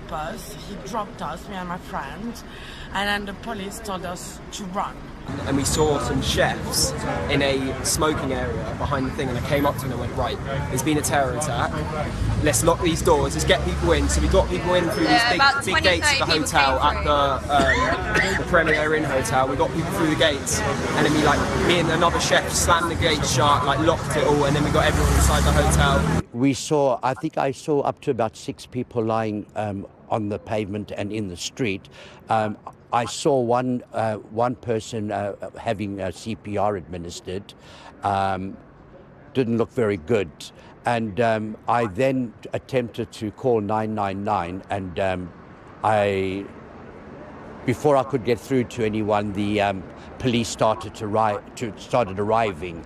stop us. He dropped us, me and my friend, and then the police told us to run. And we saw some chefs in a smoking area behind the thing, and I came up to them and went, right, there's been a terror attack, let's lock these doors, let's get people in. So we got people in through these big gates of the hotel at the Premier Inn Hotel. We got people through the gates, and then me and another chef slammed the gates shut, locked it all, and then we got everyone inside the hotel. I think I saw up to about 6 people lying on the pavement and in the street. I saw one person having CPR administered. Didn't look very good. And I then attempted to call 999, and before I could get through to anyone, the police started arriving.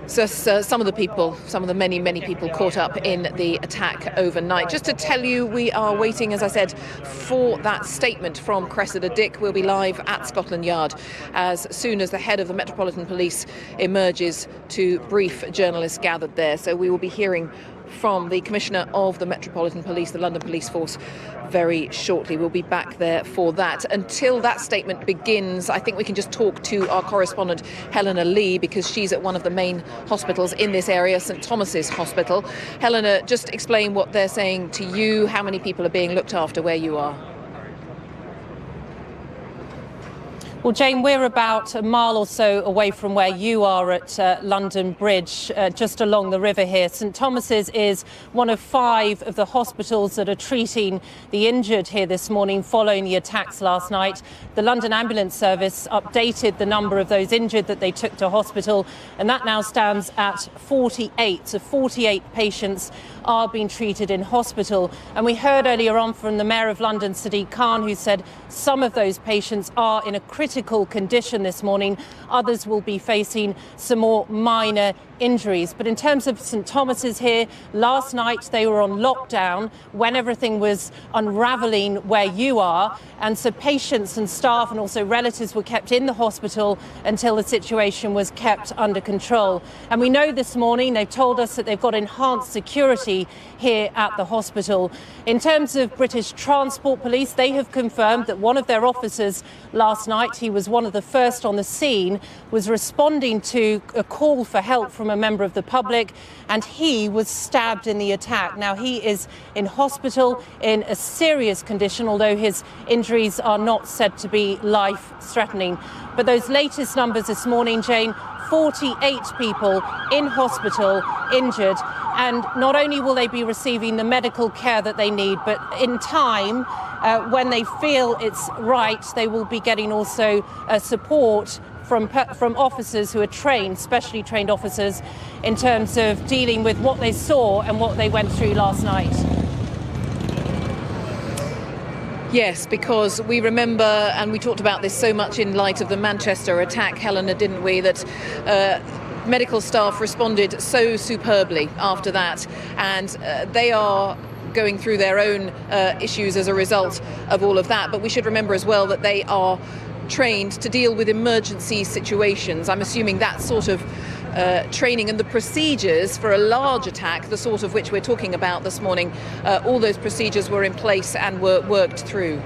So some of the many people caught up in the attack overnight. Just to tell you, we are waiting, as I said, for that statement from Cressida Dick. We'll be live at Scotland Yard as soon as the head of the Metropolitan Police emerges to brief journalists gathered there. So we will be hearing from the Commissioner of the Metropolitan Police, the London Police Force, very shortly. We'll be back there for that. Until that statement begins, I think we can just talk to our correspondent Helena Lee, because she's at one of the main hospitals in this area, St Thomas's Hospital. Helena, just explain what they're saying to you, how many people are being looked after where you are. Well, Jane, we're about a mile or so away from where you are at London Bridge, just along the river here. St Thomas's is one of 5 of the hospitals that are treating the injured here this morning following the attacks last night. The London Ambulance Service updated the number of those injured that they took to hospital, and that now stands at 48. So 48 patients are being treated in hospital. And we heard earlier on from the Mayor of London, Sadiq Khan, who said some of those patients are in a critical condition this morning. Others will be facing some more minor injuries. But in terms of St Thomas's here, last night they were on lockdown when everything was unravelling where you are. And so patients and staff and also relatives were kept in the hospital until the situation was kept under control. And we know this morning they've told us that they've got enhanced security here at the hospital. In terms of British Transport Police, they have confirmed that one of their officers last night, he was one of the first on the scene, was responding to a call for help from a member of the public, and he was stabbed in the attack. Now, he is in hospital in a serious condition, although his injuries are not said to be life-threatening. But those latest numbers this morning, Jane, 48 people in hospital injured, and not only will they be receiving the medical care that they need, but in time, when they feel it's right, they will be getting also support from officers who are trained, specially trained officers, in terms of dealing with what they saw and what they went through last night. Yes, because we remember, and we talked about this so much in light of the Manchester attack, Helena, didn't we, that medical staff responded so superbly after that, and they are going through their own issues as a result of all of that. But we should remember as well that they are trained to deal with emergency situations. I'm assuming that sort of training and the procedures for a large attack, the sort of which we're talking about this morning, all those procedures were in place and were worked through.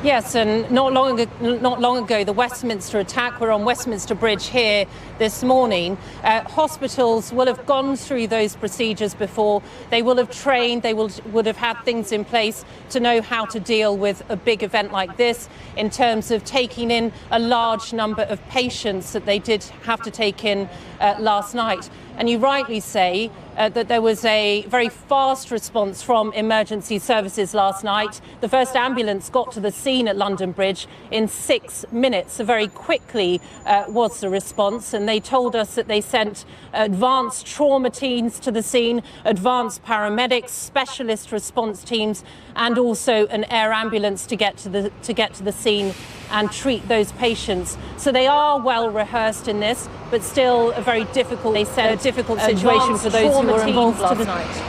Yes, and not long ago, the Westminster attack, we're on Westminster Bridge here this morning. Hospitals will have gone through those procedures before. They will have trained, they would have had things in place to know how to deal with a big event like this in terms of taking in a large number of patients that they did have to take in last night. And you rightly say that there was a very fast response from emergency services last night. The first ambulance got to the scene at London Bridge in 6 minutes. So very quickly was the response. And they told us that they sent advanced trauma teams to the scene, advanced paramedics, specialist response teams, and also an air ambulance to get to the scene and treat those patients. So they are well rehearsed in this, but still a very difficult, they said, a difficult situation for those who were involved last night.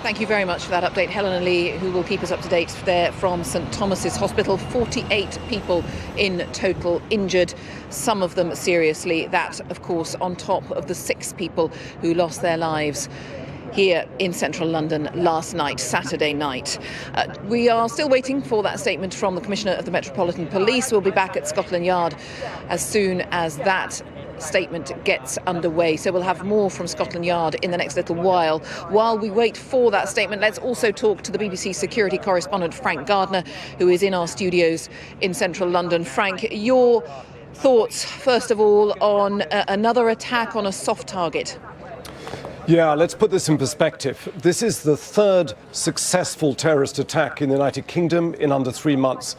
Thank you very much for that update. Helen Lee, who will keep us up to date there from St Thomas's Hospital. 48 people in total injured, some of them seriously. That, of course, on top of the 6 people who lost their lives here in central London last night, Saturday night. We are still waiting for that statement from the Commissioner of the Metropolitan Police. We'll be back at Scotland Yard as soon as that statement gets underway. So we'll have more from Scotland Yard in the next little while. While we wait for that statement, let's also talk to the BBC security correspondent Frank Gardner, who is in our studios in central London. Frank, your thoughts, first of all, on another attack on a soft target? Yeah, let's put this in perspective. This is the 3rd successful terrorist attack in the United Kingdom in under 3 months.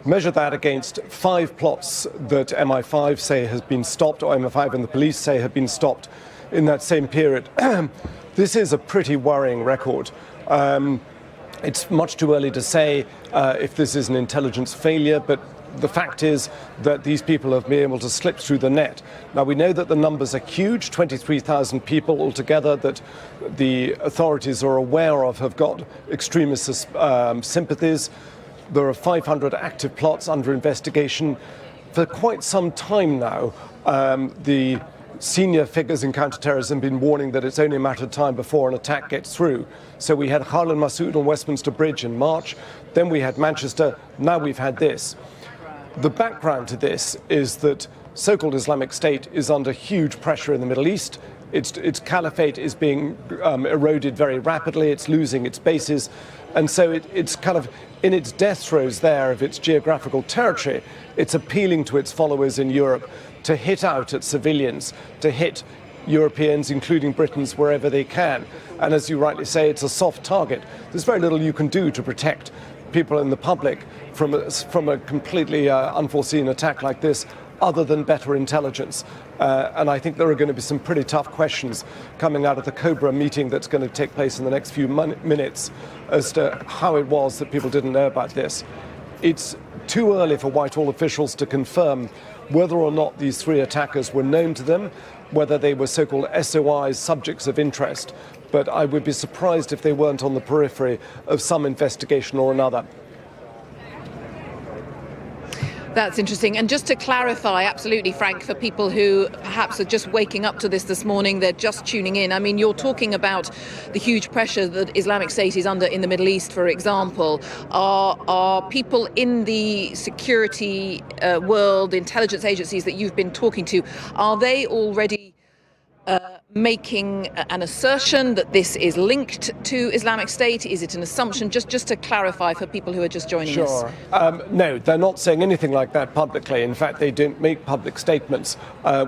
Measure that against 5 plots that MI5 say has been stopped, or MI5 and the police say have been stopped in that same period. This is a pretty worrying record. It's much too early to say if this is an intelligence failure, but the fact is that these people have been able to slip through the net. Now, we know that the numbers are huge, 23,000 people altogether that the authorities are aware of have got extremist sympathies. There are 500 active plots under investigation. For quite some time now, the senior figures in counterterrorism have been warning that it's only a matter of time before an attack gets through. So we had Harlan Massoud on Westminster Bridge in March, then we had Manchester, now we've had this. The background to this is that so-called Islamic State is under huge pressure in the Middle East. Its caliphate is being eroded very rapidly. It's losing its bases. And so it's kind of in its death throes there of its geographical territory. It's appealing to its followers in Europe to hit out at civilians, to hit Europeans, including Britons, wherever they can. And as you rightly say, it's a soft target. There's very little you can do to protect people in the public from a completely unforeseen attack like this, other than better intelligence. And I think there are going to be some pretty tough questions coming out of the Cobra meeting that's going to take place in the next few minutes as to how it was that people didn't know about this. It's too early for Whitehall officials to confirm whether or not these 3 attackers were known to them, whether they were so-called SOIs, subjects of interest. But I would be surprised if they weren't on the periphery of some investigation or another. That's interesting. And just to clarify, absolutely, Frank, for people who perhaps are just waking up to this morning, they're just tuning in. I mean, you're talking about the huge pressure that Islamic State is under in the Middle East, for example. Are people in the security world, intelligence agencies that you've been talking to, are they already making an assertion that this is linked to Islamic State? Is it an assumption? Just to clarify for people who are just joining us. Sure. No, they're not saying anything like that publicly. In fact, they don't make public statements.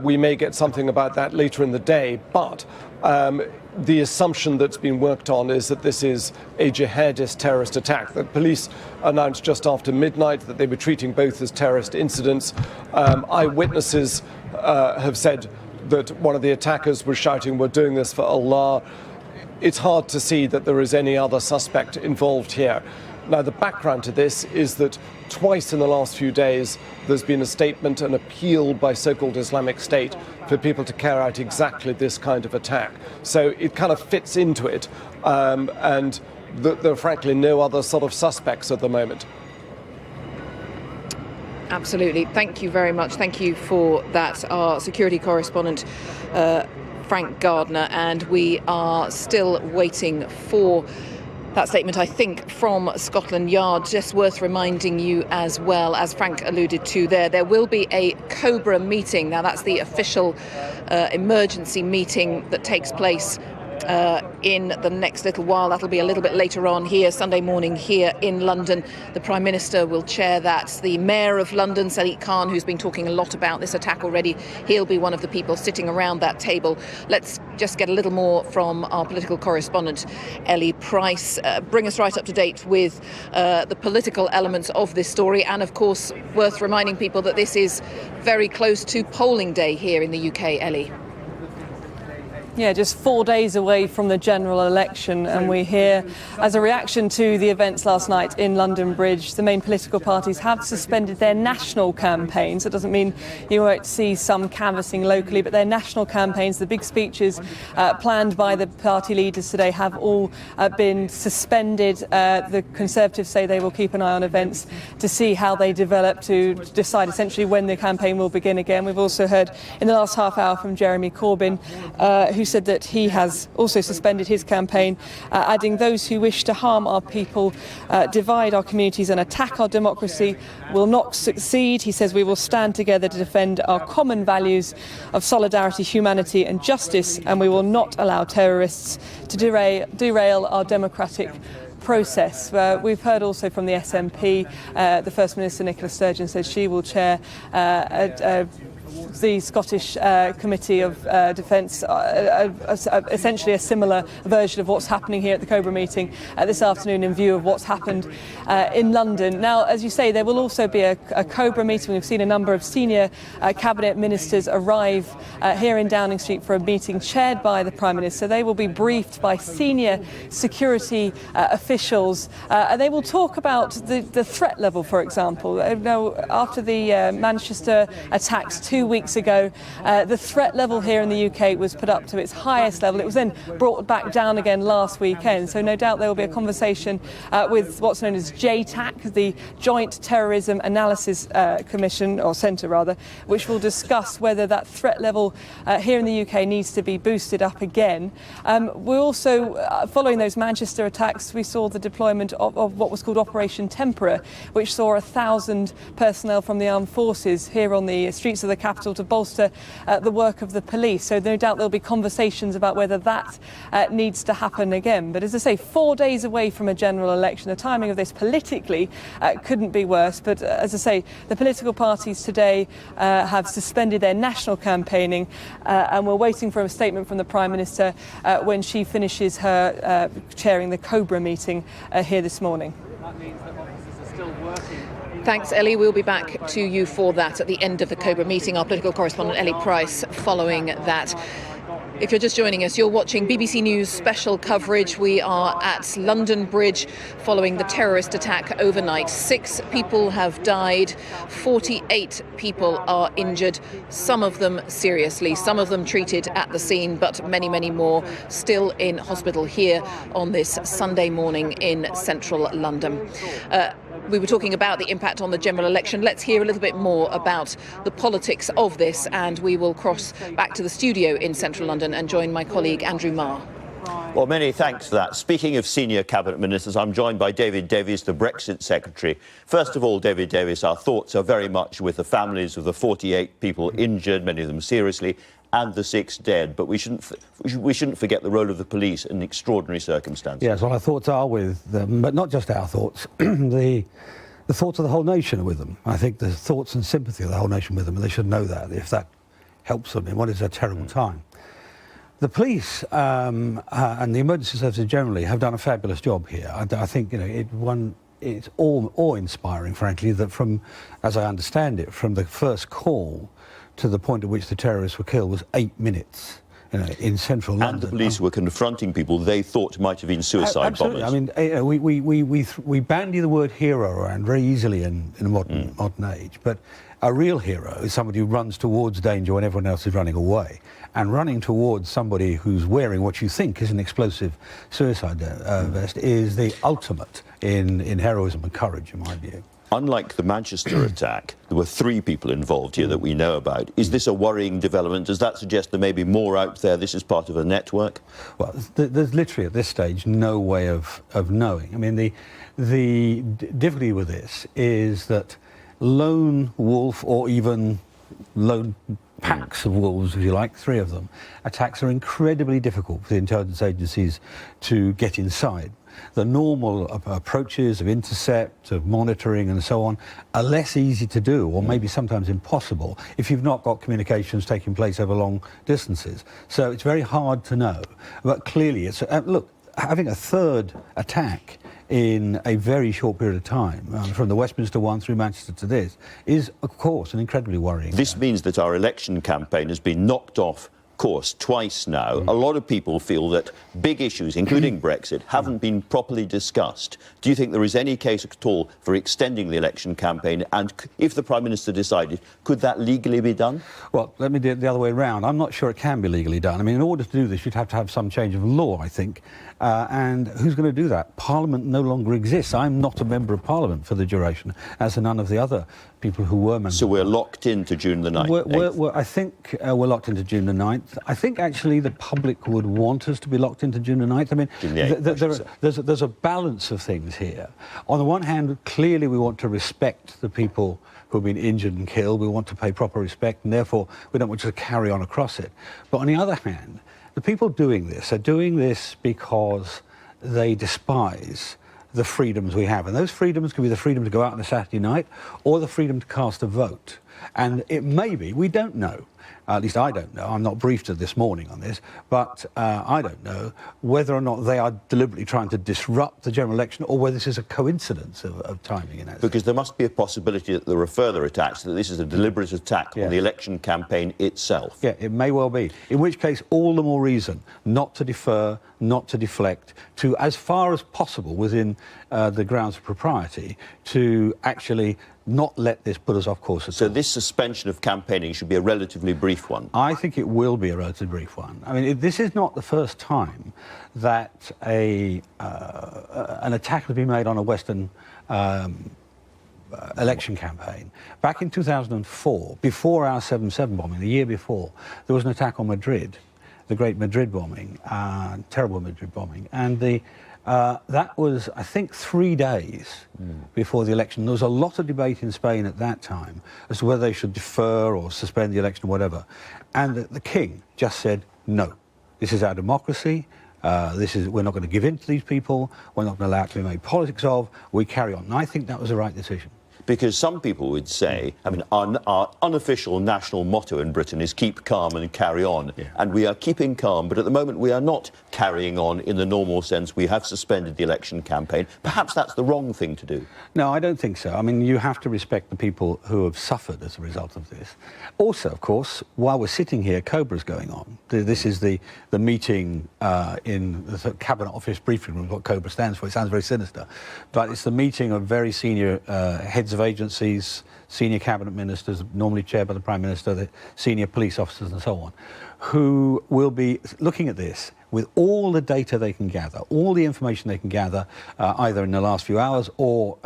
We may get something about that later in the day, but the assumption that's been worked on is that this is a jihadist terrorist attack. The police announced just after midnight that they were treating both as terrorist incidents. Eyewitnesses have said that one of the attackers was shouting, "We're doing this for Allah." It's hard to see that there is any other suspect involved here. Now, the background to this is that twice in the last few days there's been a statement, an appeal by so-called Islamic State for people to carry out exactly this kind of attack. So it kind of fits into it, and there are frankly no other sort of suspects at the moment. Absolutely. Thank you very much. Thank you for that, our security correspondent, Frank Gardner. And we are still waiting for that statement, I think, from Scotland Yard. Just worth reminding you as well, as Frank alluded to there will be a Cobra meeting. Now, that's the official emergency meeting that takes place in the next little while. That'll be a little bit later on here, Sunday morning here in London. The Prime Minister will chair that. The Mayor of London, Sadiq Khan, who's been talking a lot about this attack already, he'll be one of the people sitting around that table. Let's just get a little more from our political correspondent, Ellie Price. Bring us right up to date with the political elements of this story. And of course, worth reminding people that this is very close to polling day here in the UK, Ellie. Yeah, just 4 days away from the general election, and we hear, as a reaction to the events last night in London Bridge, the main political parties have suspended their national campaigns. It doesn't mean you won't see some canvassing locally, but their national campaigns, the big speeches planned by the party leaders today, have all been suspended. The Conservatives say they will keep an eye on events to see how they develop, to decide essentially when the campaign will begin again. We've also heard in the last half hour from Jeremy Corbyn, who said that he has also suspended his campaign, adding, "Those who wish to harm our people, divide our communities and attack our democracy will not succeed." He says we will stand together to defend our common values of solidarity, humanity and justice, and we will not allow terrorists to derail our democratic process. We've heard also from the SNP, the First Minister Nicola Sturgeon says she will chair the Scottish Committee of Defence, essentially a similar version of what's happening here at the Cobra meeting this afternoon in view of what's happened in London. Now, as you say, there will also be a Cobra meeting. We've seen a number of senior cabinet ministers arrive here in Downing Street for a meeting chaired by the Prime Minister. They will be briefed by senior security officials, and they will talk about the threat level, for example. Now, after the Manchester attacks 2 weeks ago, the threat level here in the UK was put up to its highest level. It was then brought back down again last weekend. So no doubt there will be a conversation with what's known as JTAC, the Joint Terrorism Analysis Commission, or Centre rather, which will discuss whether that threat level here in the UK needs to be boosted up again. We're also, following those Manchester attacks, we saw the deployment of what was called Operation Tempera, which saw 1,000 personnel from the armed forces here on the streets of the capital to bolster the work of the police. So no doubt there'll be conversations about whether that needs to happen again. But as I say, 4 days away from a general election, the timing of this politically couldn't be worse. But as I say, the political parties today have suspended their national campaigning, and we're waiting for a statement from the Prime Minister when she finishes her chairing the Cobra meeting here this morning. Thanks, Ellie. We'll be back to you for that at the end of the Cobra meeting. Our political correspondent Ellie Price following that. If you're just joining us, you're watching BBC News special coverage. We are at London Bridge following the terrorist attack overnight. 6 people have died, 48 people are injured, some of them seriously, some of them treated at the scene, but many, many more still in hospital here on this Sunday morning in central London. We were talking about the impact on the general election. Let's hear a little bit more about the politics of this, and we will cross back to the studio in central London and join my colleague Andrew Marr. Well, many thanks for that. Speaking of senior cabinet ministers, I'm joined by David Davis, the Brexit secretary. First of all, David Davis, our thoughts are very much with the families of the 48 people injured, many of them seriously, and the 6 dead. But we shouldn't forget the role of the police in extraordinary circumstances. Yes, well, our thoughts are with them, but not just our thoughts. The thoughts of the whole nation are with them. I think the thoughts and sympathy of the whole nation with them, and they should know that, if that helps them in what is a terrible time. The police and the emergency services generally have done a fabulous job here. I think, you know, it's awe-inspiring, frankly, that from, as I understand it, from the first call to the point at which the terrorists were killed was 8 minutes, you know, in central London. And the police were confronting people they thought might have been suicide absolutely. bombers. I mean, we bandy the word hero around very easily in a modern age, but a real hero is somebody who runs towards danger when everyone else is running away. And running towards somebody who's wearing what you think is an explosive suicide vest is the ultimate in heroism and courage, in my view. Unlike the Manchester attack, there were 3 people involved here that we know about. Is this a worrying development? Does that suggest there may be more out there? This is part of a network? Well, there's literally at this stage no way of knowing. I mean, the difficulty with this is that lone wolf, or even lone packs of wolves, if you like, 3 of them, attacks are incredibly difficult for the intelligence agencies to get inside. The normal approaches of intercept, of monitoring and so on are less easy to do, or maybe sometimes impossible, if you've not got communications taking place over long distances. So it's very hard to know. But clearly, it's look, having a 3rd attack in a very short period of time, from the Westminster one through Manchester to this, is, of course, an incredibly worrying. This means that our election campaign has been knocked off course twice now. A lot of people feel that big issues, including Brexit, haven't been properly discussed. Do you think there is any case at all for extending the election campaign? And if the Prime Minister decided, could that legally be done? Well, let me do it the other way around. I'm not sure it can be legally done. I mean, in order to do this, you'd have to have some change of law, I think. And who's going to do that? Parliament no longer exists. I'm not a member of Parliament for the duration, as are none of the other people who were members. So we're locked into June the 9th? I think we're locked into June the 9th. I think actually the public would want us to be locked into June the 9th. I mean, there's a balance of things here. On the one hand, clearly we want to respect the people who have been injured and killed. We want to pay proper respect, and therefore we don't want to carry on across it. But on the other hand, the people doing this are doing this because they despise the freedoms we have. And those freedoms can be the freedom to go out on a Saturday night or the freedom to cast a vote. And it may be, we don't know, at least I don't know, I'm not briefed this morning on this, but I don't know whether or not they are deliberately trying to disrupt the general election or whether this is a coincidence of timing. In that because there must be a possibility that there are further attacks, that this is a deliberate attack on the election campaign itself. Yeah, it may well be. In which case, all the more reason not to defer, not to deflect, to, as far as possible within the grounds of propriety, to actually not let this put us off course at all. So this suspension of campaigning should be a relatively brief one? I think it will be a relatively brief one. I mean, this is not the first time that an attack has been made on a Western election campaign. Back in 2004, before our 7/7 bombing, the year before, there was an attack on Madrid, the great Madrid bombing, terrible Madrid bombing, and that was, I think, 3 days before the election. There was a lot of debate in Spain at that time as to whether they should defer or suspend the election or whatever. And the King just said, no, this is our democracy. We're not going to give in to these people. We're not going to allow it to be made politics of. We carry on. And I think that was the right decision. Because some people would say, I mean, our unofficial national motto in Britain is keep calm and carry on. Yeah. And we are keeping calm, but at the moment we are not carrying on in the normal sense. We have suspended the election campaign. Perhaps that's the wrong thing to do. No, I don't think so. I mean, you have to respect the people who have suffered as a result of this. Also, of course, while we're sitting here, COBRA's going on. This is the meeting in the Cabinet Office briefing room, what COBRA stands for. It sounds very sinister. But it's the meeting of very senior heads of agencies, senior cabinet ministers, normally chaired by the Prime Minister, the senior police officers and so on, who will be looking at this with all the data they can gather, all the information they can gather, either in the last few hours or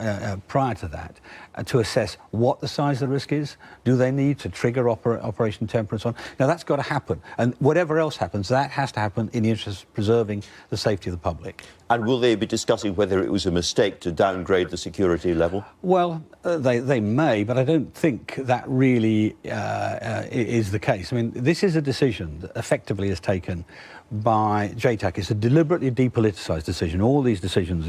prior to that, to assess what the size of the risk is. Do they need to trigger Operation Temperance on? Now, that's got to happen. And whatever else happens, that has to happen in the interest of preserving the safety of the public. And will they be discussing whether it was a mistake to downgrade the security level? Well, they may, but I don't think that really is the case. I mean, this is a decision that effectively is taken by JTAC. It's a deliberately depoliticised decision. All these decisions,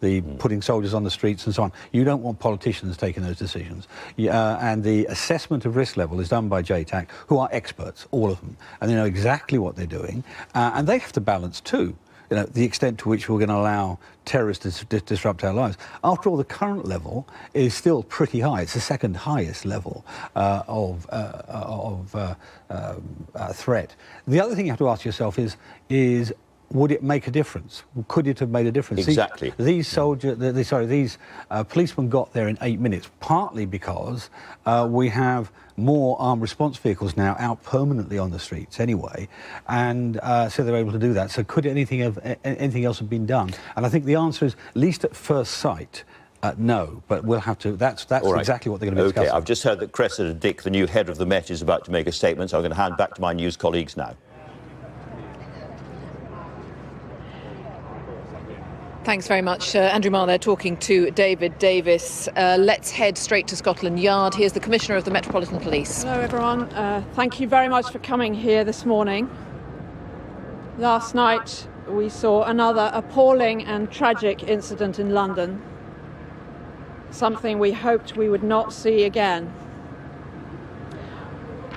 the putting soldiers on the streets and so on, you don't want politicians taking those decisions. And the assessment of risk level is done by JTAC, who are experts, all of them, and they know exactly what they're doing. And they have to balance too, the extent to which we're going to allow terrorists to disrupt our lives. After all, the current level is still pretty high. It's the second highest level of threat. The other thing you have to ask yourself is would it make a difference? Could it have made a difference? Exactly. These policemen got there in 8 minutes, partly because we have more armed response vehicles now out permanently on the streets anyway, and so they're able to do that. So could anything else have been done? And I think the answer is, at least at first sight, no, but we'll have to. That's right. Exactly what they're going to be discussing. OK, I've just heard that Cressida Dick, the new head of the Met, is about to make a statement, so I'm going to hand back to my news colleagues now. Thanks very much, Andrew Marr there talking to David Davis. Let's head straight to Scotland Yard. Here's the Commissioner of the Metropolitan Police. Hello everyone, thank you very much for coming here this morning. Last night we saw another appalling and tragic incident in London, something we hoped we would not see again.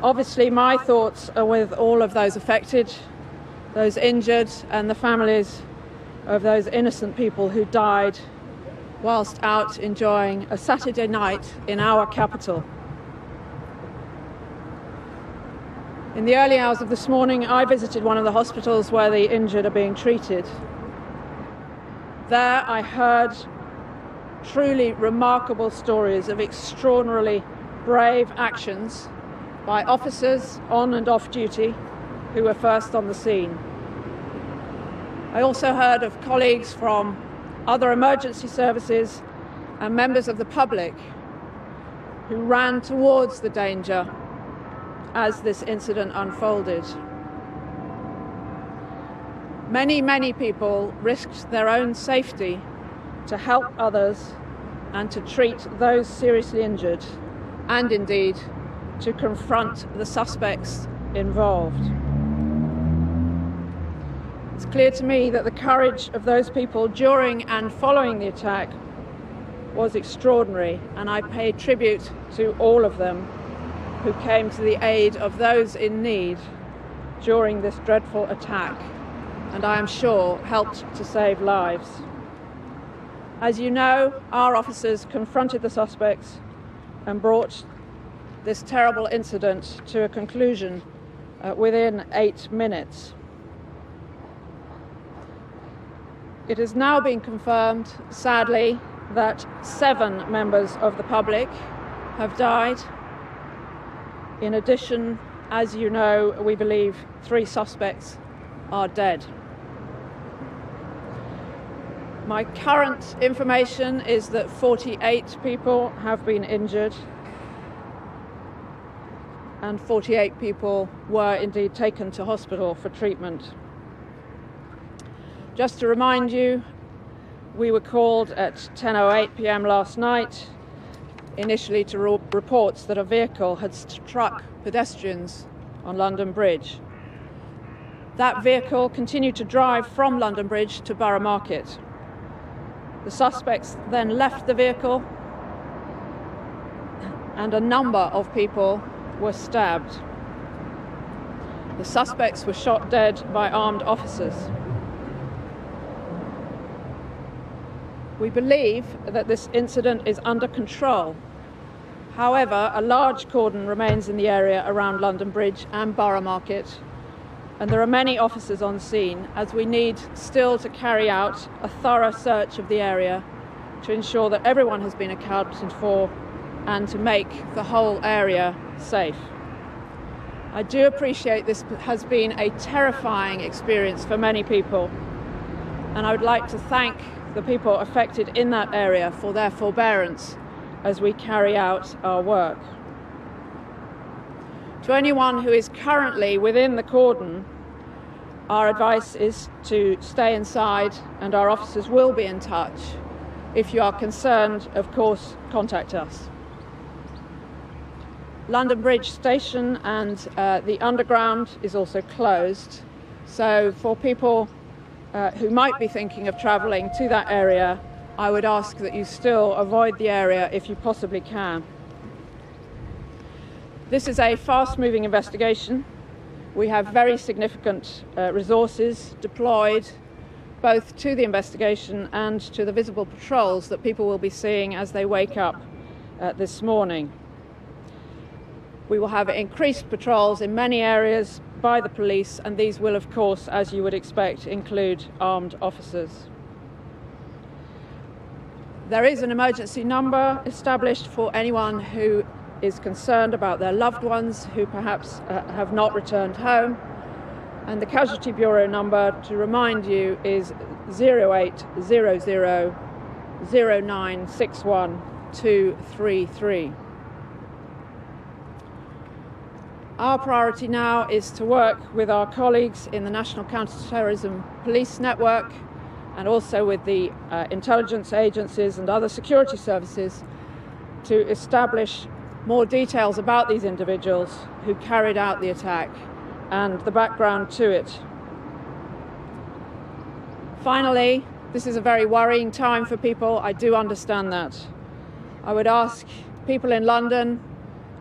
Obviously my thoughts are with all of those affected, those injured and the families of those innocent people who died whilst out enjoying a Saturday night in our capital. In the early hours of this morning, I visited one of the hospitals where the injured are being treated. There I heard truly remarkable stories of extraordinarily brave actions by officers on and off duty who were first on the scene. I also heard of colleagues from other emergency services and members of the public who ran towards the danger as this incident unfolded. Many people risked their own safety to help others and to treat those seriously injured, and indeed to confront the suspects involved. It's clear to me that the courage of those people during and following the attack was extraordinary, and I pay tribute to all of them who came to the aid of those in need during this dreadful attack, and I am sure helped to save lives. As you know, our officers confronted the suspects and brought this terrible incident to a conclusion within 8 minutes. It has now been confirmed, sadly, that 7 members of the public have died. In addition, as you know, we believe 3 suspects are dead. My current information is that 48 people have been injured and 48 people were indeed taken to hospital for treatment. Just to remind you, we were called at 10:08 p.m. last night, initially to reports that a vehicle had struck pedestrians on London Bridge. That vehicle continued to drive from London Bridge to Borough Market. The suspects then left the vehicle and a number of people were stabbed. The suspects were shot dead by armed officers. We believe that this incident is under control. However, a large cordon remains in the area around London Bridge and Borough Market, and there are many officers on scene as we need still to carry out a thorough search of the area to ensure that everyone has been accounted for and to make the whole area safe. I do appreciate this has been a terrifying experience for many people, and I would like to thank the people affected in that area for their forbearance as we carry out our work. To anyone who is currently within the cordon, our advice is to stay inside, and our officers will be in touch. If you are concerned, of course, contact us. London Bridge Station and the Underground is also closed, so for people who might be thinking of travelling to that area, I would ask that you still avoid the area if you possibly can. This is a fast-moving investigation. We have very significant resources deployed both to the investigation and to the visible patrols that people will be seeing as they wake up this morning. We will have increased patrols in many areas by the police, and these will, of course, as you would expect, include armed officers. There is an emergency number established for anyone who is concerned about their loved ones who perhaps have not returned home, and the Casualty Bureau number, to remind you, is 0800 0961 233. Our priority now is to work with our colleagues in the National Counter-Terrorism Police Network and also with the intelligence agencies and other security services to establish more details about these individuals who carried out the attack and the background to it. Finally, this is a very worrying time for people. I do understand that. I would ask people in London,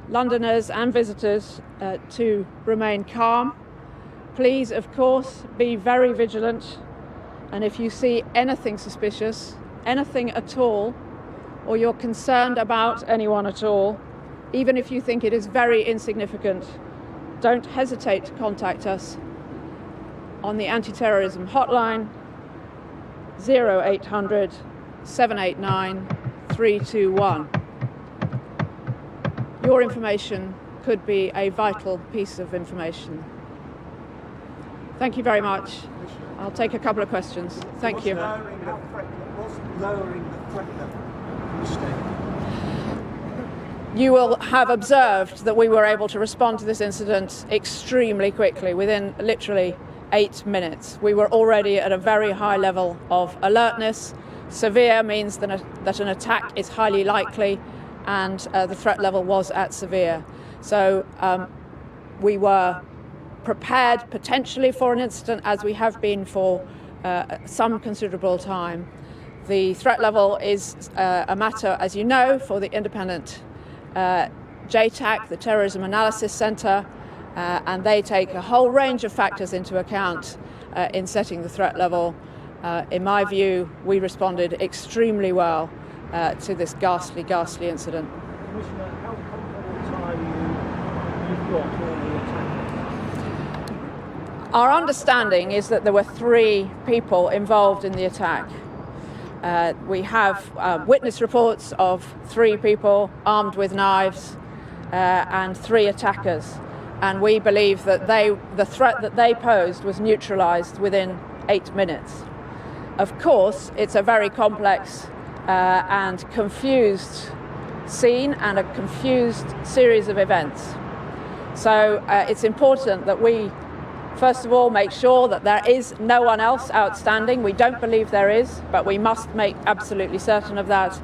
Londoners and visitors to remain calm. Please, of course, be very vigilant, and if you see anything suspicious, anything at all, or you're concerned about anyone at all, even if you think it is very insignificant, don't hesitate to contact us on the anti-terrorism hotline 0800 789 321. Your information could be a vital piece of information. Thank you very much. I'll take a couple of questions. Thank you. You will have observed that we were able to respond to this incident extremely quickly, within literally 8 minutes. We were already at a very high level of alertness. Severe means that an attack is highly likely, and the threat level was at severe. So we were prepared potentially for an incident, as we have been for some considerable time. The threat level is a matter, as you know, for the independent JTAC, the Terrorism Analysis Centre, and they take a whole range of factors into account in setting the threat level. In my view, we responded extremely well to this ghastly incident. Commissioner, how confident are you've got all the attack? Our understanding is that there were 3 people involved in the attack. We have witness reports of 3 people armed with knives and 3 attackers. And we believe that the threat that they posed was neutralised within 8 minutes. Of course, it's a very complex and confused scene and a confused series of events. So it's important that we, first of all, make sure that there is no one else outstanding. We don't believe there is, but we must make absolutely certain of that.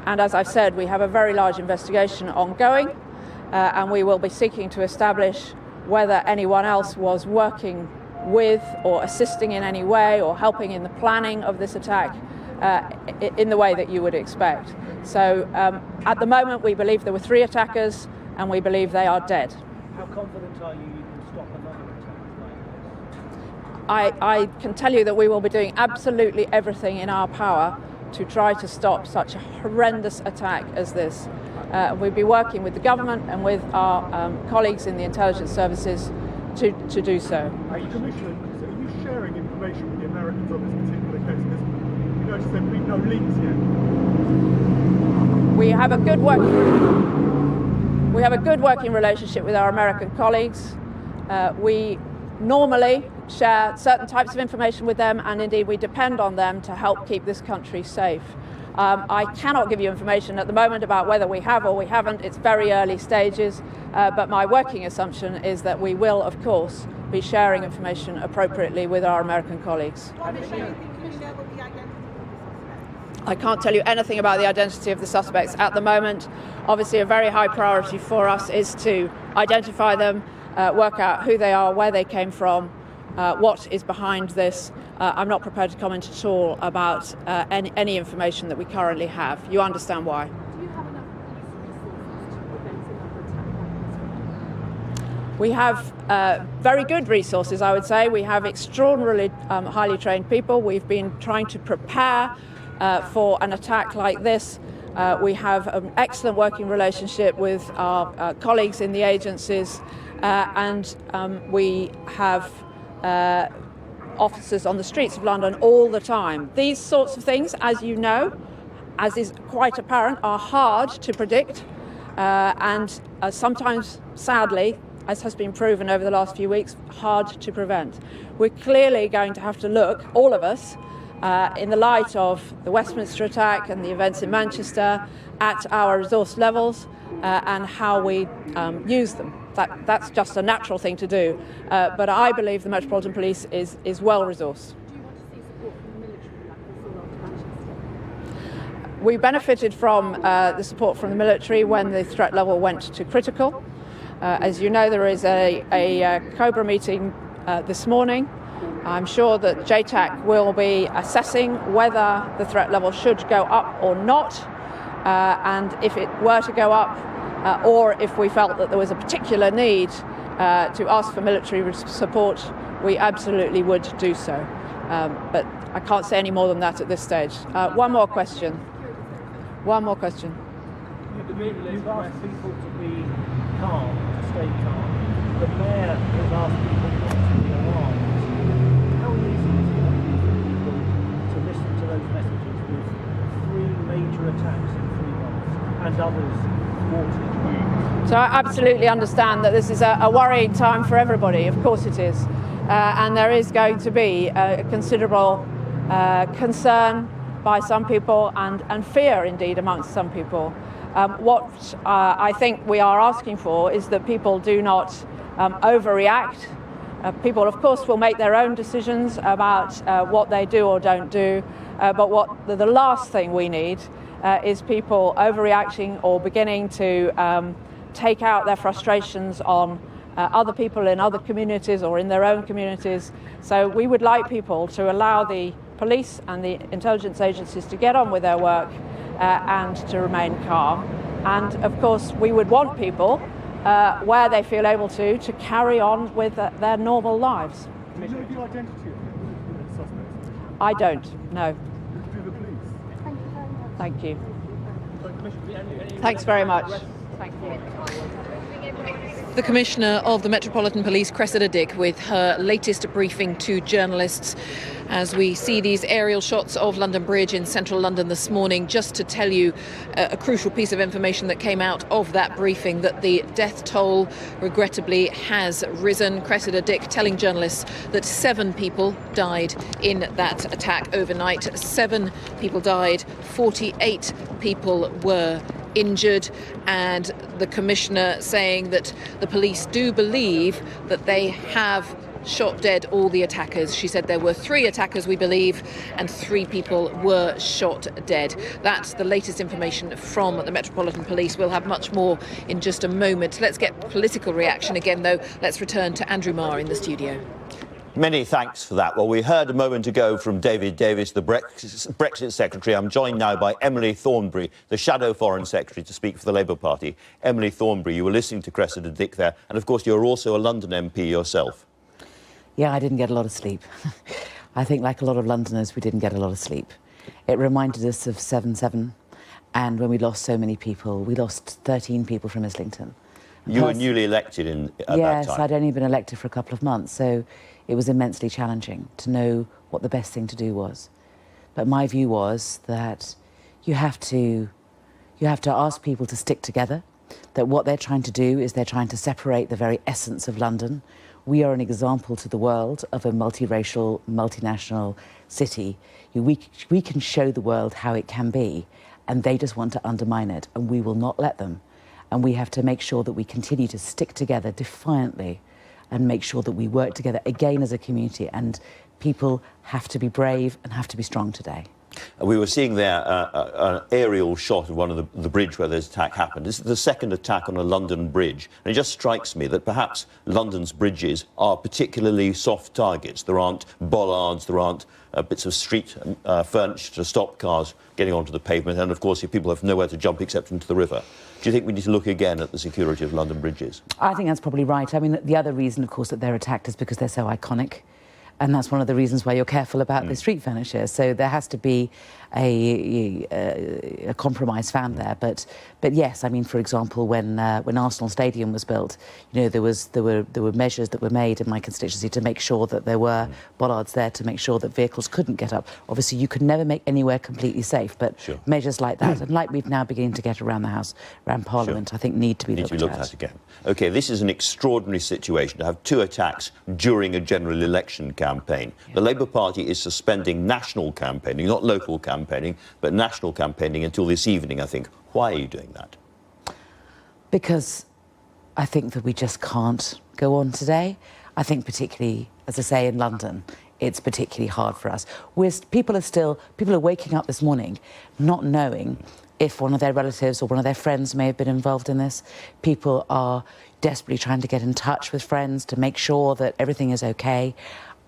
And as I've said, we have a very large investigation ongoing, and we will be seeking to establish whether anyone else was working with or assisting in any way or helping in the planning of this attack in the way that you would expect. So at the moment, we believe there were 3 attackers, and we believe they are dead. How confident are you can stop another attack like this? I can tell you that we will be doing absolutely everything in our power to try to stop such a horrendous attack as this. We'll be working with the government and with our colleagues in the intelligence services to do so. Commissioner, are you sharing information with the Americans on this particular case? Because you notice there have been no leaks yet. We have a good working relationship with our American colleagues. We normally share certain types of information with them, and indeed we depend on them to help keep this country safe. I cannot give you information at the moment about whether we have or we haven't. It's very early stages, but my working assumption is that we will, of course, be sharing information appropriately with our American colleagues. I can't tell you anything about the identity of the suspects at the moment. Obviously, a very high priority for us is to identify them, work out who they are, where they came from, what is behind this. I'm not prepared to comment at all about any information that we currently have. You understand why. Do you have enough police resources to prevent another attack like this? We have very good resources, I would say. We have extraordinarily highly trained people. We've been trying to prepare for an attack like this. We have an excellent working relationship with our colleagues in the agencies, and we have officers on the streets of London all the time. These sorts of things, as you know, as is quite apparent, are hard to predict, and sometimes, sadly, as has been proven over the last few weeks, hard to prevent. We're clearly going to have to look, all of us, in the light of the Westminster attack and the events in Manchester, at our resource levels and how we use them. That's just a natural thing to do. But I believe the Metropolitan Police is well resourced. Do you want to see support from the military like we saw after Manchester? We benefited from the support from the military when the threat level went to critical. As you know, there is a COBRA meeting this morning. I'm sure that JTAC will be assessing whether the threat level should go up or not, and if it were to go up, or if we felt that there was a particular need to ask for military support, we absolutely would do so. But I can't say any more than that at this stage. One more question. One more question. You've asked people to be calm, to stay calm. the mayor has asked people not to be alarmed. How easy is it for people to listen to those messages with 3 major attacks in 3 months and others thwarted? So I absolutely understand that this is a worrying time for everybody. Of course it is. And there is going to be a considerable concern by some people and fear indeed amongst some people. What I think we are asking for is that people do not overreact. People, of course, will make their own decisions about what they do or don't do. But what the last thing we need is people overreacting or beginning to take out their frustrations on other people in other communities or in their own communities. So we would like people to allow the police and the intelligence agencies to get on with their work and to remain calm. And of course, we would want people, where they feel able to carry on with their normal lives. Do you know the identity of the suspects? I don't, no. Do the police? Thank you. Thanks very much. Thank you. The Commissioner of the Metropolitan Police, Cressida Dick, with her latest briefing to journalists as we see these aerial shots of London Bridge in central London this morning. Just to tell you a crucial piece of information that came out of that briefing, that the death toll regrettably has risen. Cressida Dick telling journalists that 7 people died in that attack overnight. 7 people died, 48 people were injured, and the Commissioner saying that the police do believe that they have shot dead all the attackers. She said there were 3 attackers, we believe, and 3 people were shot dead. That's the latest information from the Metropolitan Police. We'll have much more in just a moment. Let's get political reaction again, though. Let's return to Andrew Marr in the studio. Many thanks for that. Well, we heard a moment ago from David Davis, the Brexit Secretary. I'm joined now by Emily Thornberry, the Shadow Foreign Secretary, to speak for the Labour Party. Emily Thornberry, you were listening to Cressida Dick there, and of course you're also a London MP yourself. Yeah, I didn't get a lot of sleep. I think, like a lot of Londoners, we didn't get a lot of sleep. It reminded us of 7/7, and when we lost so many people, we lost 13 people from Islington. You were newly elected at that time. Yes, I'd only been elected for a couple of months, so it was immensely challenging to know what the best thing to do was. But my view was that you have to ask people to stick together, that what they're trying to do is they're trying to separate the very essence of London. We are an example to the world of a multiracial, multinational city. We can show the world how it can be, and they just want to undermine it, and we will not let them. And we have to make sure that we continue to stick together defiantly and make sure that we work together again as a community. And people have to be brave and have to be strong today. We were seeing there an aerial shot of one of the bridge where this attack happened. This is the second attack on a London bridge. And it just strikes me that perhaps London's bridges are particularly soft targets. There aren't bollards, there aren't bits of street furniture to stop cars getting onto the pavement. And, of course, if people have nowhere to jump except into the river. Do you think we need to look again at the security of London bridges? I think that's probably right. I mean, the other reason, of course, that they're attacked is because they're so iconic. And that's one of the reasons why you're careful about the street furniture. So there has to be a compromise found there. But yes, I mean, for example, when Arsenal Stadium was built, you know, there were measures that were made in my constituency to make sure that there were bollards there to make sure that vehicles couldn't get up. Obviously, you could never make anywhere completely safe, but measures like that, and like we've now beginning to get around the House, around Parliament, I think need to be looked at again. OK, this is an extraordinary situation to have 2 attacks during a general election campaign. Yeah. The Labour Party is suspending national campaigning, not local campaigning, but national campaigning until this evening, I think. Why are you doing that? Because I think that we just can't go on today. I think particularly, as I say, in London, it's particularly hard for us. People are waking up this morning not knowing if one of their relatives or one of their friends may have been involved in this. People are desperately trying to get in touch with friends to make sure that everything is okay.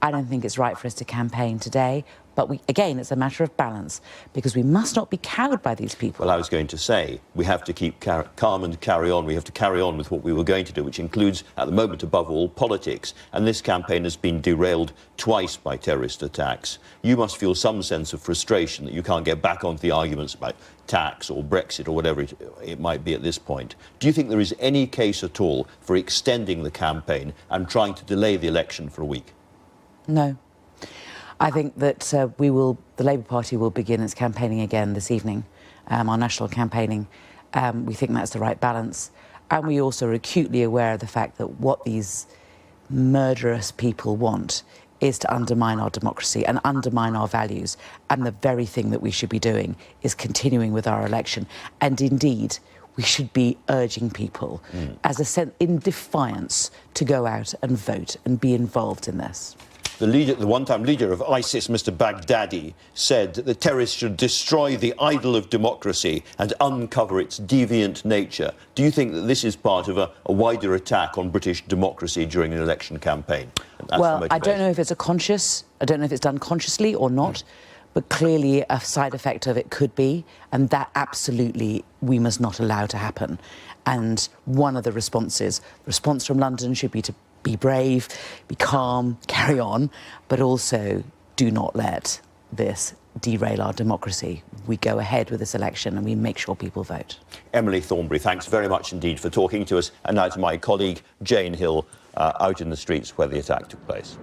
I don't think it's right for us to campaign today. But again, it's a matter of balance, because we must not be cowed by these people. Well, I was going to say, we have to keep calm and carry on. We have to carry on with what we were going to do, which includes, at the moment, above all, politics. And this campaign has been derailed twice by terrorist attacks. You must feel some sense of frustration that you can't get back onto the arguments about tax or Brexit or whatever it might be at this point. Do you think there is any case at all for extending the campaign and trying to delay the election for a week? No. I think that the Labour Party will begin its campaigning again this evening, our national campaigning. We think that's the right balance. And we also are acutely aware of the fact that what these murderous people want is to undermine our democracy and undermine our values. And the very thing that we should be doing is continuing with our election. And indeed, we should be urging people, in defiance, to go out and vote and be involved in this. The one-time leader of ISIS, Mr. Baghdadi, said that the terrorists should destroy the idol of democracy and uncover its deviant nature. Do you think that this is part of a wider attack on British democracy during an election campaign? Well, I don't know if it's I don't know if it's done consciously or not, but clearly a side effect of it could be, and that absolutely we must not allow to happen. And one of the response from London should be to be brave, be calm, carry on, but also do not let this derail our democracy. We go ahead with this election and we make sure people vote. Emily Thornberry, thanks very much indeed for talking to us. And now to my colleague Jane Hill, out in the streets where the attack took place.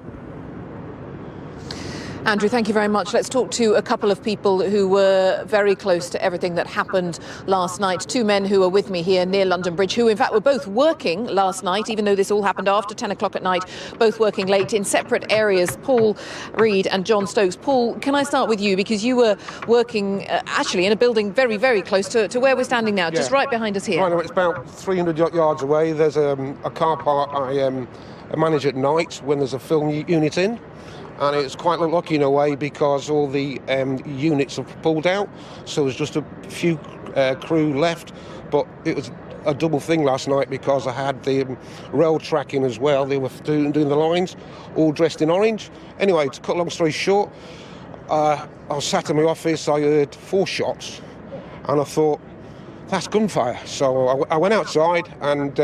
Andrew, thank you very much. Let's talk to a couple of people who were very close to everything that happened last night. Two men who are with me here near London Bridge, who in fact were both working last night, even though this all happened after 10 o'clock at night, both working late in separate areas, Paul Reed and John Stokes. Paul, can I start with you? Because you were working actually in a building very, very close to where we're standing now, just right behind us here. Right, it's about 300 yards away. There's a car park I manage at night when there's a film unit in. And it's quite lucky in a way because all the units have pulled out, so there's just a few crew left. But it was a double thing last night because I had the rail tracking as well. They were doing the lines, all dressed in orange. Anyway, to cut a long story short, I was sat in my office, I heard 4 shots, and I thought, that's gunfire. So I went outside and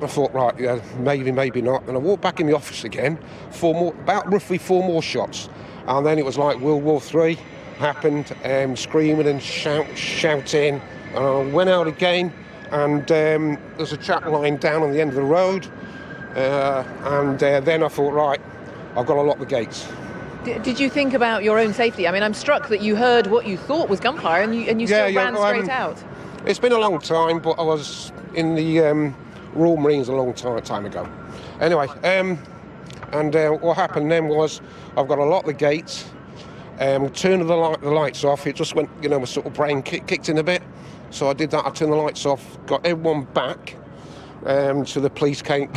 I thought, right, yeah, maybe not. And I walked back in the office again, roughly 4 more shots. And then it was like World War III happened, screaming and shouting. And I went out again, and there's a chap lying down on the end of the road. Then I thought, right, I've got to lock the gates. Did you think about your own safety? I mean, I'm struck that you heard what you thought was gunfire and you still ran straight out. It's been a long time, but I was in the Royal Marines a long time ago. Anyway, what happened then was I've got to lock the gates, turn the lights off. It just went, my sort of brain kicked in a bit. So I did that, I turned the lights off, got everyone back, so the police came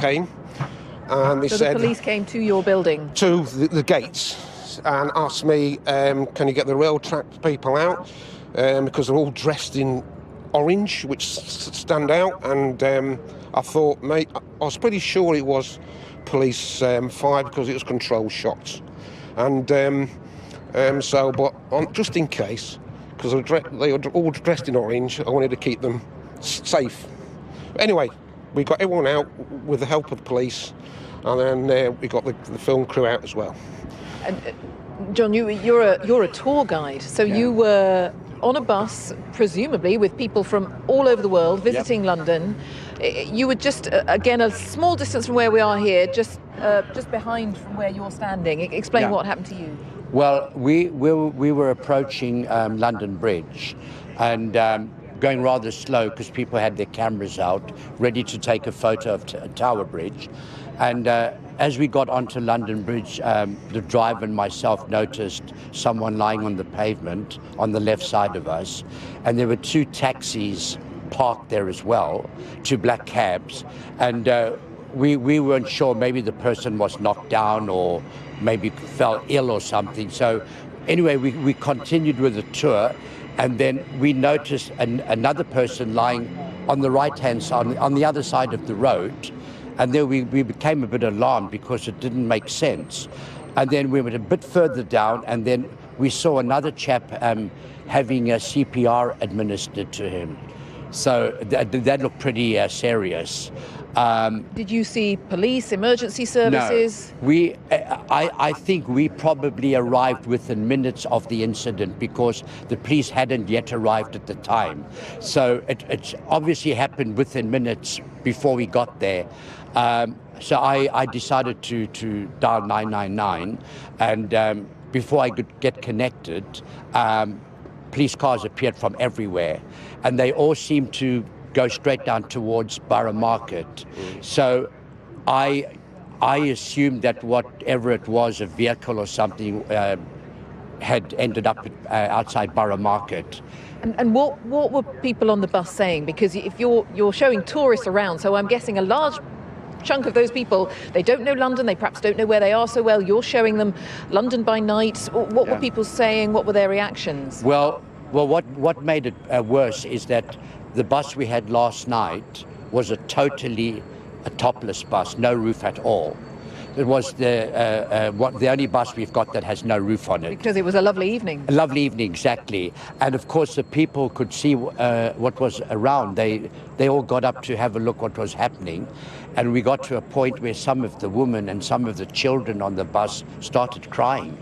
and they said... So the police came to your building? To the gates and asked me, can you get the rail track people out? Because they're all dressed in orange, which stand out, and I thought, mate, I was pretty sure it was police fire because it was controlled shots, and just in case, because they were all dressed in orange, I wanted to keep them safe. Anyway, we got everyone out with the help of the police, and then we got the film crew out as well. John, you're a tour guide, so you were on a bus, presumably with people from all over the world visiting London. You were just, again, a small distance from where we are here, just behind from where you're standing. Explain what happened to you. Well, we were approaching London Bridge and going rather slow because people had their cameras out, ready to take a photo of Tower Bridge. And as we got onto London Bridge, the driver and myself noticed someone lying on the pavement on the left side of us. And there were 2 taxis parked there as well, 2 black cabs. And we weren't sure, maybe the person was knocked down or maybe fell ill or something. So anyway, we continued with the tour. And then we noticed another person lying on the right-hand side, on the other side of the road. And then we became a bit alarmed because it didn't make sense. And then we went a bit further down, and then we saw another chap having a CPR administered to him. So that looked pretty serious. Did you see police, emergency services? No. I think we probably arrived within minutes of the incident because the police hadn't yet arrived at the time. So it obviously happened within minutes before we got there. So I decided to dial 999, and before I could get connected, police cars appeared from everywhere, and they all seemed to go straight down towards Borough Market. So I assumed that whatever it was, a vehicle or something, had ended up outside Borough Market. And what were people on the bus saying? Because if you're showing tourists around, so I'm guessing a large chunk of those people, they don't know London, they perhaps don't know where they are so well. You're showing them London by night. What were people saying? What were their reactions? Well, what made it worse is that the bus we had last night was a topless bus, no roof at all. It was the only bus we've got that has no roof on it. Because it was a lovely evening. A lovely evening, exactly. And of course the people could see what was around. They all got up to have a look what was happening. And we got to a point where some of the women and some of the children on the bus started crying.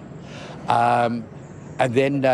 And then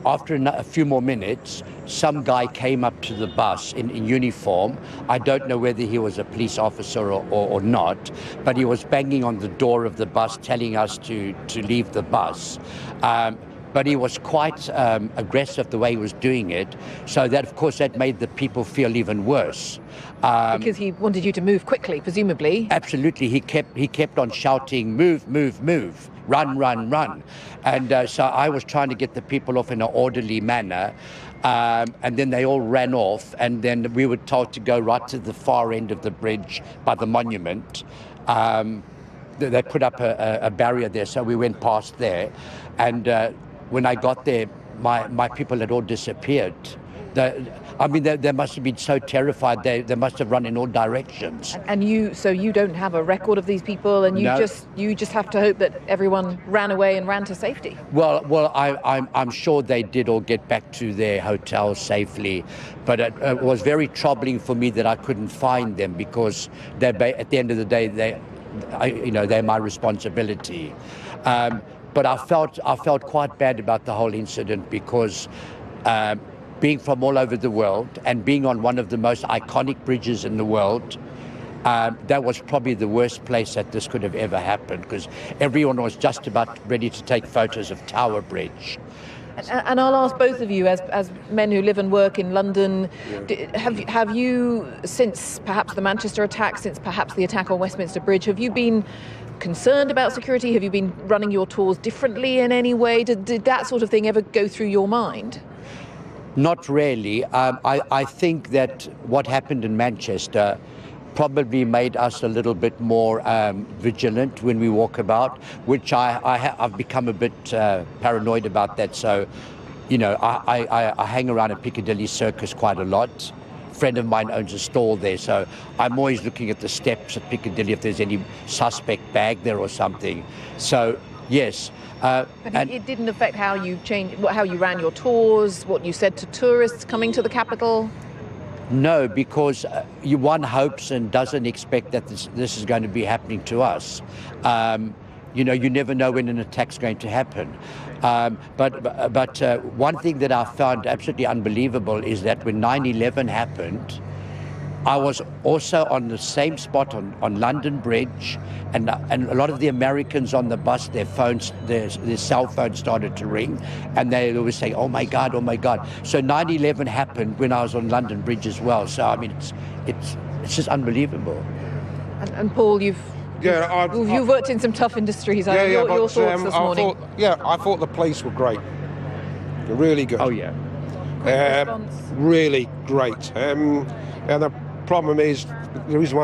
after a few more minutes, some guy came up to the bus in uniform. I don't know whether he was a police officer or not, but he was banging on the door of the bus telling us to leave the bus. But he was quite aggressive the way he was doing it. So that, of course, that made the people feel even worse. Because he wanted you to move quickly, presumably. Absolutely. He kept on shouting, move, move, move, run, run, run. And so I was trying to get the people off in an orderly manner. And then they all ran off. And then we were told to go right to the far end of the bridge by the monument. They put up a barrier there, so we went past there. And when I got there, my people had all disappeared. They must have been so terrified. They must have run in all directions. And so you don't have a record of these people, and you just have to hope that everyone ran away and ran to safety. Well, I'm sure they did all get back to their hotels safely, but it was very troubling for me that I couldn't find them because at the end of the day, they're my responsibility. But I felt quite bad about the whole incident because being from all over the world and being on one of the most iconic bridges in the world, that was probably the worst place that this could have ever happened because everyone was just about ready to take photos of Tower Bridge. And I'll ask both of you, as men who live and work in London, have you, since perhaps the Manchester attack, since perhaps the attack on Westminster Bridge, have you been concerned about security? Have you been running your tours differently in any way? Did that sort of thing ever go through your mind? Not really. I think that what happened in Manchester probably made us a little bit more vigilant when we walk about, which I've become a bit paranoid about that. So, I hang around at Piccadilly Circus quite a lot. A friend of mine owns a stall there, so I'm always looking at the steps at Piccadilly if there's any suspect bag there or something. So, yes. But it didn't affect how you ran your tours, what you said to tourists coming to the capital? No, because one hopes and doesn't expect that this is going to be happening to us. You never know when an attack's going to happen. But one thing that I found absolutely unbelievable is that when 9/11 happened, I was also on the same spot on London Bridge, and a lot of the Americans on the bus, their cell phones started to ring, and they always say, "Oh my God, oh my God." So 9/11 happened when I was on London Bridge as well. So I mean, it's just unbelievable. And Paul, you've worked in some tough industries. Your thoughts this morning? I thought the police were great. They're really good. Oh yeah. Really great. And the problem is, the reason why